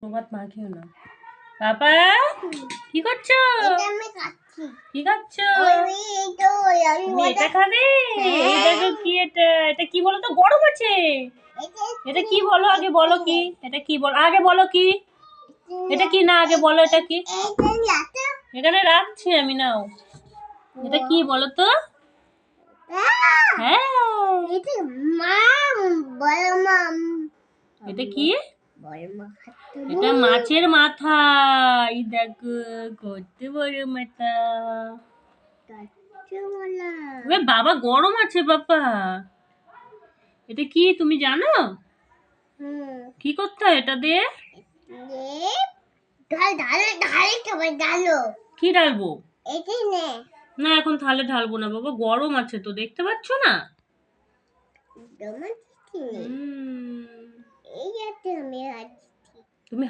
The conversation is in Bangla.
প্রভাত মাখিও না। পাপা কি করছো? কি খাচ্ছো? তুমি এটা খাবে? এই দেখো কি এটা, এটা কি বলো তো? গরম আছে। এটা কি বলো? আগে বলো কি এটা, কি বলো আগে বলো কি এটা, কি না আগে বলো এটা কি। এখানে রাখছি আমি, নাও। এটা কি বলো তো? হ্যাঁ এটা কি? এটা মাছের মাথা। এই দেখো কত বড় মাথা। বাবা গরম আছে বাবা। এটা কি তুমি জানো? কি করতে হয় এটা দিয়ে? কি ঢালবো? না এখন থালে ঢালবো না বাবা, গরম আছে তো, দেখতে পাচ্ছ না? তুমি